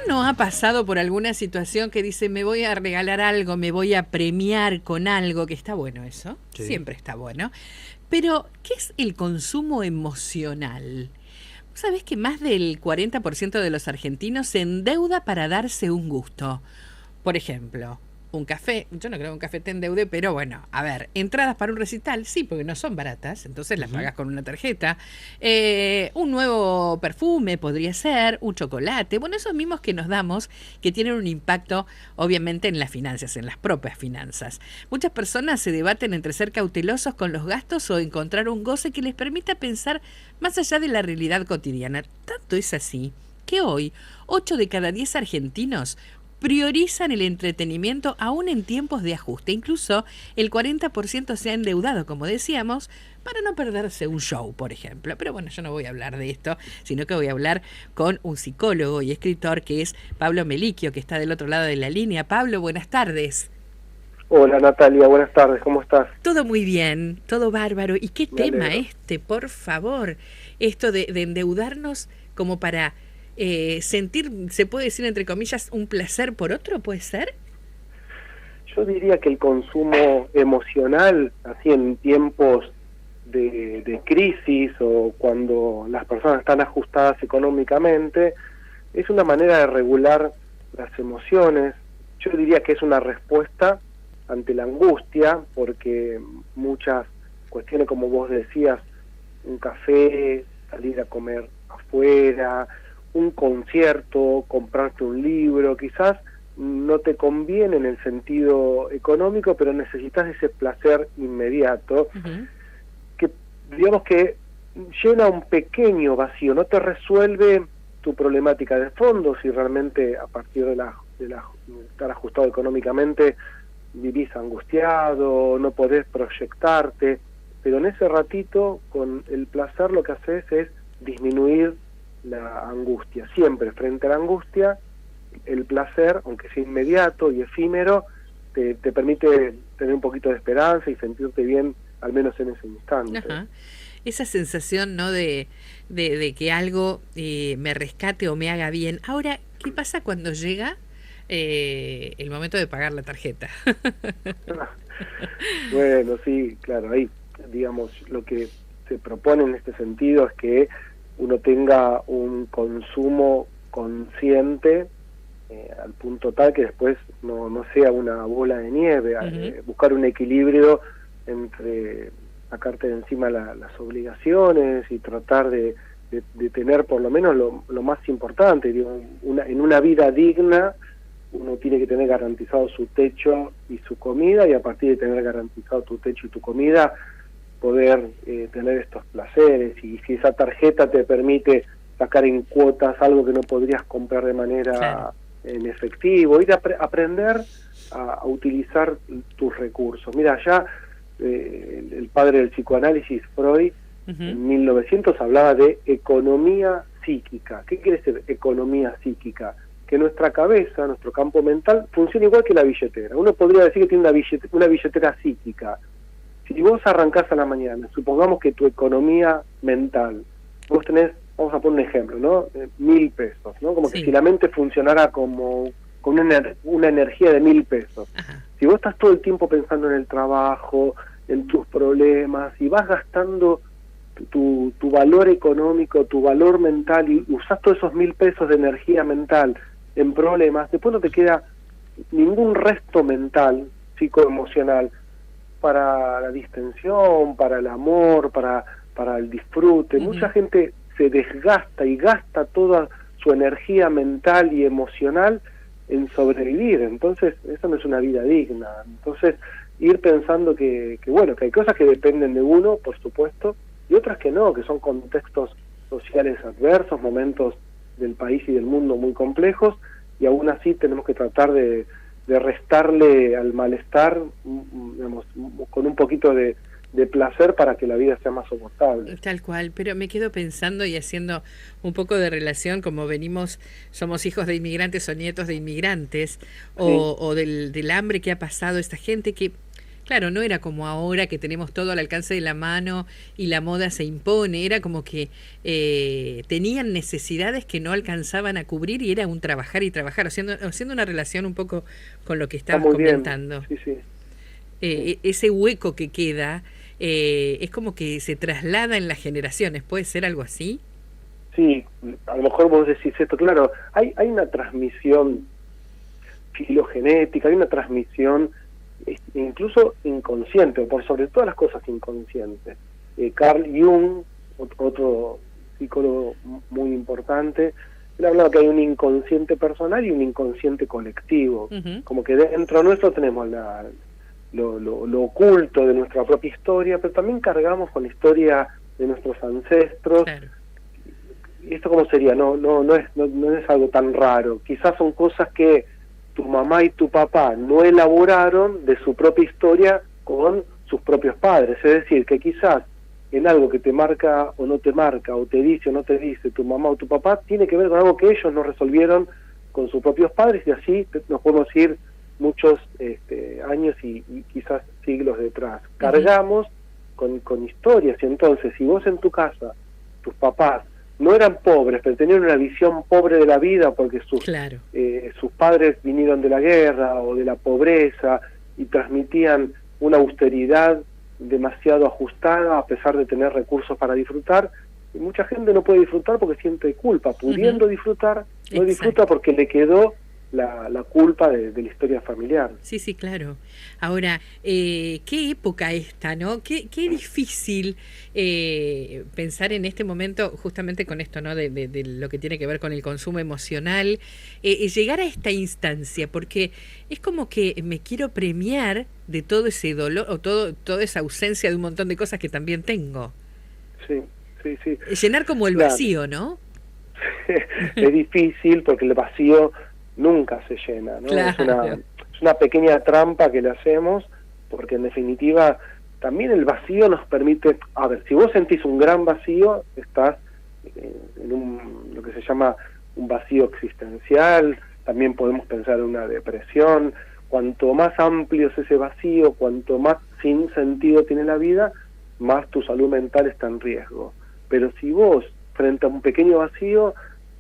no ha pasado por alguna situación que dice, me voy a regalar algo, me voy a premiar con algo, que está bueno eso, Sí. siempre está bueno, pero ¿qué es el consumo emocional? ¿Sabés que más del 40% de los argentinos se endeuda para darse un gusto? Por ejemplo, un café, yo no creo que un café te endeude, pero bueno, a ver, entradas para un recital, sí, porque no son baratas, entonces las Ujú. pagas con una tarjeta. Un nuevo perfume podría ser, un chocolate, bueno, esos mismos que nos damos, que tienen un impacto, obviamente, en las finanzas, en las propias finanzas. Muchas personas se debaten entre ser cautelosos con los gastos o encontrar un goce que les permita pensar más allá de la realidad cotidiana. Tanto es así que hoy 8 de cada 10 argentinos priorizan el entretenimiento aún en tiempos de ajuste. Incluso el 40% se ha endeudado, como decíamos, para no perderse un show, por ejemplo. Pero bueno, yo no voy a hablar de esto, sino que voy a hablar con un psicólogo y escritor que es Pablo Meliquio, que está del otro lado de la línea. Pablo, buenas tardes. Hola Natalia, buenas tardes, ¿cómo estás? Todo muy bien, todo bárbaro. ¿Y qué Me tema alegro. este, por favor? Esto de endeudarnos como para sentir, se puede decir entre comillas, un placer por otro, ¿puede ser? Yo diría que el consumo emocional, así en tiempos de crisis o cuando las personas están ajustadas económicamente, es una manera de regular las emociones. Yo diría que es una respuesta ante la angustia, porque muchas cuestiones, como vos decías, un café, salir a comer afuera, un concierto, comprarte un libro, quizás no te conviene en el sentido económico, pero necesitas ese placer inmediato, Ujú. que digamos que llena un pequeño vacío, no te resuelve tu problemática de fondo, si realmente a partir de estar ajustado económicamente vivís angustiado, no podés proyectarte, pero en ese ratito, con el placer, lo que haces es disminuir la angustia. Siempre frente a la angustia, el placer, aunque sea inmediato y efímero, te permite tener un poquito de esperanza y sentirte bien, al menos en ese instante. Ajá. Esa sensación, ¿no? De que algo me rescate o me haga bien. Ahora, ¿qué pasa cuando llega el momento de pagar la tarjeta? Bueno, sí, claro, ahí, digamos, lo que se propone en este sentido es que uno tenga un consumo consciente, al punto tal que después no sea una bola de nieve, Ujú. buscar un equilibrio entre sacarte de encima las obligaciones y tratar de tener por lo menos lo más importante, digo, en una vida digna uno tiene que tener garantizado su techo y su comida, y a partir de tener garantizado tu techo y tu comida, poder tener estos placeres. Y si esa tarjeta te permite sacar en cuotas algo que no podrías comprar de Claro. manera en efectivo, ir a aprender a utilizar tus recursos. Mira, ya el padre del psicoanálisis, Freud, Ujú. en 1900 hablaba de economía psíquica. ¿Qué quiere decir economía psíquica? Que nuestra cabeza, nuestro campo mental, funciona igual que la billetera. Uno podría decir que tiene una billetera psíquica. Si vos arrancás a la mañana, supongamos que tu economía mental, vos tenés, vamos a poner un ejemplo, ¿no? 1.000 pesos, ¿no? Como que si Sí. la mente funcionara como con una energía de 1.000 pesos. Ajá. Si vos estás todo el tiempo pensando en el trabajo, en tus problemas, y vas gastando tu valor económico, tu valor mental, y usás todos esos 1.000 pesos de energía mental en problemas, después no te queda ningún resto mental, psicoemocional, para la distensión, para el amor, para el disfrute. Mucha Ujú. gente se desgasta y gasta toda su energía mental y emocional en sobrevivir, entonces eso no es una vida digna. Entonces ir pensando bueno, que hay cosas que dependen de uno, por supuesto, y otras que no, que son contextos sociales adversos, momentos del país y del mundo muy complejos, y aún así tenemos que tratar de restarle al malestar, digamos, con un poquito de placer para que la vida sea más soportable. Tal cual, pero me quedo pensando y haciendo un poco de relación, como venimos, somos hijos de inmigrantes o nietos de inmigrantes, Sí, o del hambre que ha pasado esta gente, que Claro, no era como ahora que tenemos todo al alcance de la mano y la moda se impone, era como que tenían necesidades que no alcanzaban a cubrir y era un trabajar y trabajar, haciendo una relación un poco con lo que Está estabas muy bien, comentando. sí, sí. Sí. Ese hueco que queda es como que se traslada en las generaciones, ¿puede ser algo así? Sí, a lo mejor vos decís esto, claro, hay una transmisión filogenética, hay una transmisión incluso inconsciente, o por sobre todas las cosas inconscientes. Carl Jung, otro psicólogo muy importante, él hablaba que hay un inconsciente personal y un inconsciente colectivo, como que dentro nuestro tenemos lo oculto de nuestra propia historia, pero también cargamos con la historia de nuestros ancestros. Claro. ¿Y esto cómo sería? No es algo tan raro. Quizás son cosas que tu mamá y tu papá no elaboraron de su propia historia con sus propios padres. Es decir, que quizás en algo que te marca, o te dice o no te dice tu mamá o tu papá, tiene que ver con algo que ellos no resolvieron con sus propios padres, y así nos podemos ir muchos años y quizás siglos detrás. Cargamos con historias, y entonces si vos en tu casa, tus papás, no eran pobres, pero tenían una visión pobre de la vida porque Claro. Sus padres vinieron de la guerra o de la pobreza y transmitían una austeridad demasiado ajustada a pesar de tener recursos para disfrutar, y mucha gente no puede disfrutar porque siente culpa, pudiendo disfrutar, no disfruta porque le quedó la culpa de la historia familiar. Sí, sí, claro. Ahora, qué época esta, ¿no? Qué difícil pensar en este momento, justamente con esto, ¿no? De lo que tiene que ver con el consumo emocional, llegar a esta instancia, porque es como que me quiero premiar de todo ese dolor o toda esa ausencia de un montón de cosas que también tengo. Sí, sí, sí. Llenar como el vacío, ¿no? Es difícil porque el vacío nunca se llena, ¿no? Claro. Es una pequeña trampa que le hacemos, porque en definitiva también el vacío nos permite, a ver, si vos sentís un gran vacío, estás en lo que se llama un vacío existencial, también podemos pensar en una depresión. Cuanto más amplio es ese vacío, cuanto más sin sentido tiene la vida, más tu salud mental está en riesgo. Pero si vos, frente a un pequeño vacío,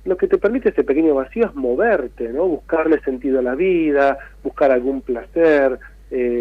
lo que te permite ese pequeño vacío es moverte, ¿no? Buscarle sentido a la vida, buscar algún placer,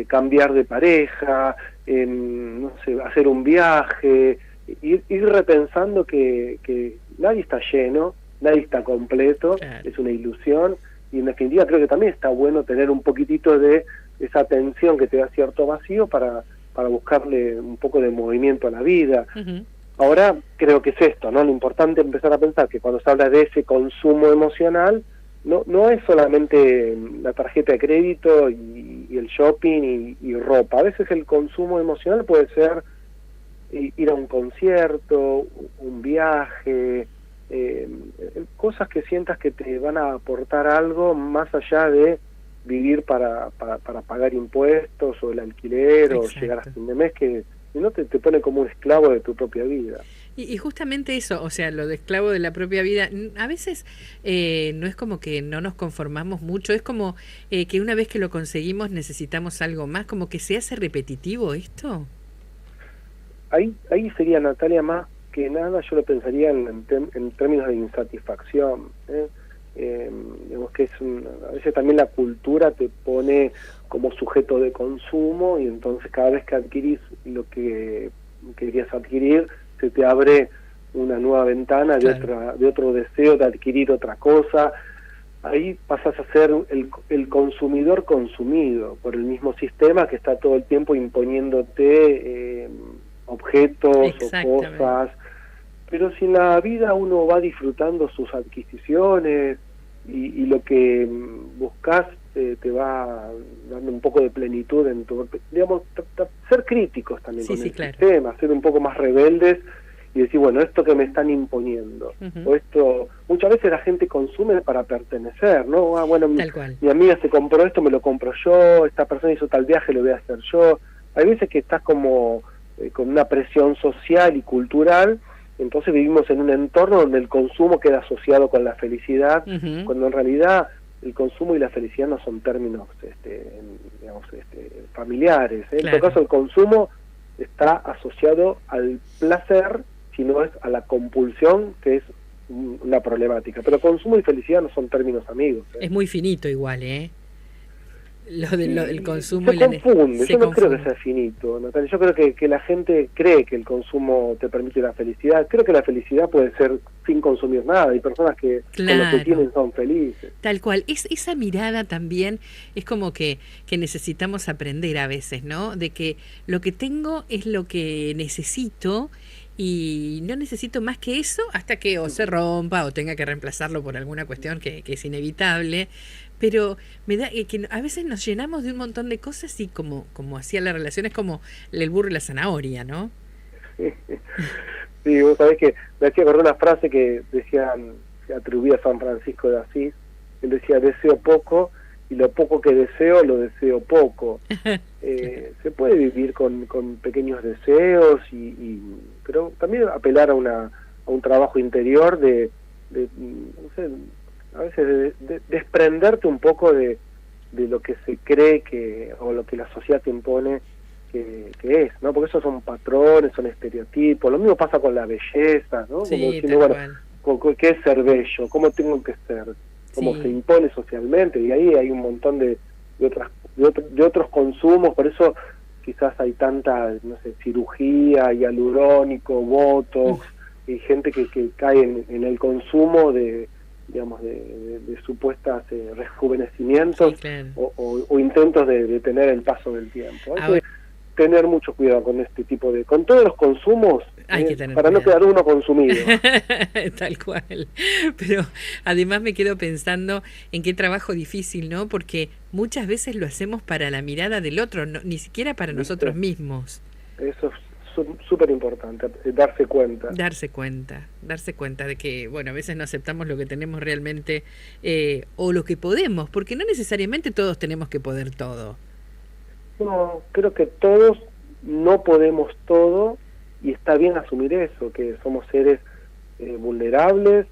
cambiar de pareja, no sé, hacer un viaje, ir repensando que nadie está lleno, nadie está completo, claro. Es una ilusión, y en definitiva creo que también está bueno tener un poquitito de esa tensión que te da cierto vacío para buscarle un poco de movimiento a la vida. Ahora creo que es esto, ¿no? Lo importante es empezar a pensar que cuando se habla de ese consumo emocional, no es solamente la tarjeta de crédito y el shopping y ropa. A veces el consumo emocional puede ser ir a un concierto, un viaje, cosas que sientas que te van a aportar algo más allá de vivir para pagar impuestos o el alquiler. Exacto. O llegar a fin de mes, que no te pone como un esclavo de tu propia vida. Y justamente eso, o sea, lo de esclavo de la propia vida, a veces no es como que no nos conformamos mucho, es como que una vez que lo conseguimos necesitamos algo más, como que se hace repetitivo esto. Ahí sería, Natalia, más que nada yo lo pensaría en términos de insatisfacción, digamos que a veces también la cultura te pone como sujeto de consumo, y entonces cada vez que adquirís lo que querías adquirir, se te abre una nueva ventana de otro deseo de adquirir otra cosa. Ahí pasas a ser el consumidor consumido por el mismo sistema que está todo el tiempo imponiéndote objetos o cosas. Pero si en la vida uno va disfrutando sus adquisiciones y lo que buscas te va dando un poco de plenitud en tu, digamos, ser críticos también con el sistema, ser un poco más rebeldes y decir, bueno, esto que me están imponiendo, o esto, muchas veces la gente consume para pertenecer, ¿no? Ah, bueno, mi amiga se compró esto, me lo compro yo, esta persona hizo tal viaje, lo voy a hacer yo. Hay veces que estás como con una presión social y cultural. Entonces vivimos en un entorno donde el consumo queda asociado con la felicidad, cuando en realidad el consumo y la felicidad no son términos, digamos, familiares, ¿eh? Claro. En todo caso, el consumo está asociado al placer, si no es a la compulsión, que es una problemática. Pero consumo y felicidad no son términos amigos, ¿eh? Es muy finito igual, ¿eh? El consumo se y la confunde. se Yo no confunde. creo que sea finito, Natalia. Yo creo que la gente cree que el consumo te permite la felicidad. Creo que la felicidad puede ser sin consumir nada. Hay personas que con lo Claro. que tienen son felices. Tal cual, esa mirada también es como que necesitamos aprender a veces, ¿no? De que lo que tengo es lo que necesito y no necesito más que eso hasta que o se rompa o tenga que reemplazarlo por alguna cuestión que es inevitable. Pero me da que a veces nos llenamos de un montón de cosas y como hacía la relación, es como el burro y la zanahoria, ¿no? Sí, vos sabés que me hacía acordar una frase que decían, que atribuía a San Francisco de Asís. Él decía: deseo poco y lo poco que deseo lo deseo poco. Se puede vivir con pequeños deseos, pero también apelar a un trabajo interior no sé, a veces de desprenderte un poco de lo que se cree o lo que la sociedad te impone que es, ¿no? Porque esos son patrones, son estereotipos. Lo mismo pasa con la belleza, ¿no? Sí, como diciendo, bueno, ¿qué es ser bello? ¿Cómo tengo que ser? Como Sí. se impone socialmente, y ahí hay un montón de otros consumos. Por eso quizás hay tanta, no sé, cirugía, hialurónico, botox, y gente que cae en el consumo de supuestas rejuvenecimientos, Sí, claro. o intentos de tener el paso del tiempo. Hay Ahora- que tener mucho cuidado con este tipo con todos los consumos, Hay que tener para no cuidado. quedar uno consumido. Tal cual. Pero además me quedo pensando en qué trabajo difícil, ¿no? Porque muchas veces lo hacemos para la mirada del otro, ni siquiera para ¿Viste? nosotros mismos. Eso es súper importante, darse cuenta. Darse cuenta de que, bueno, a veces no aceptamos lo que tenemos realmente o lo que podemos, porque no necesariamente todos tenemos que poder todo. No, creo que todos no podemos todo, y está bien asumir eso, que somos seres vulnerables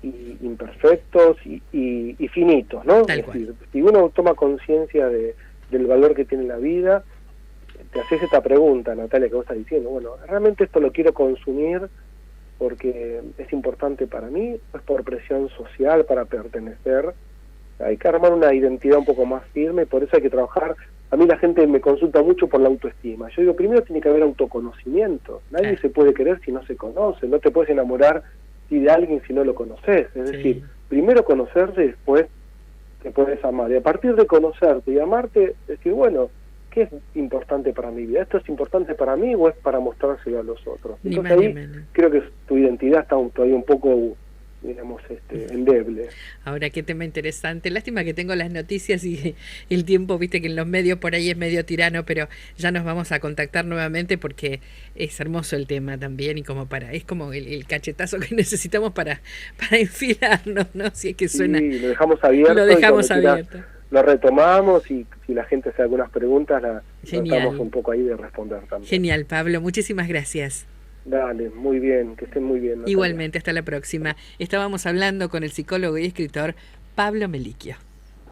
y imperfectos y finitos, ¿no? Tal Es cual. decir, si uno toma conciencia del valor que tiene la vida, te haces esta pregunta, Natalia, que vos estás diciendo: bueno, ¿realmente esto lo quiero consumir porque es importante para mí, o es por presión social para pertenecer? Hay que armar una identidad un poco más firme, por eso hay que trabajar. A mí la gente me consulta mucho por la autoestima. Yo digo, primero tiene que haber autoconocimiento. Nadie se puede querer si no se conoce. No te puedes enamorar de alguien si no lo conoces. Es decir, primero conocerse, después te puedes amar. Y a partir de conocerte y amarte, decir, bueno, ¿qué es importante para mi vida? ¿Esto es importante para mí o es para mostrárselo a los otros? Ni Entonces más ni ahí menos. creo que tu identidad está todavía un poco, digamos, endeble. Ahora, qué tema interesante. Lástima que tengo las noticias y el tiempo, viste que en los medios por ahí es medio tirano, pero ya nos vamos a contactar nuevamente porque es hermoso el tema también y es como el cachetazo que necesitamos para enfilarnos, ¿no? Si es que suena. Sí, lo dejamos abierto. Lo dejamos abierto. Lo retomamos, y si la gente hace algunas preguntas, Genial. tratamos un poco ahí de responder también. Genial, Pablo. Muchísimas gracias. Dale, muy bien, que estén muy bien, Natalia. Igualmente, hasta la próxima. Estábamos hablando con el psicólogo y escritor Pablo Melicchio.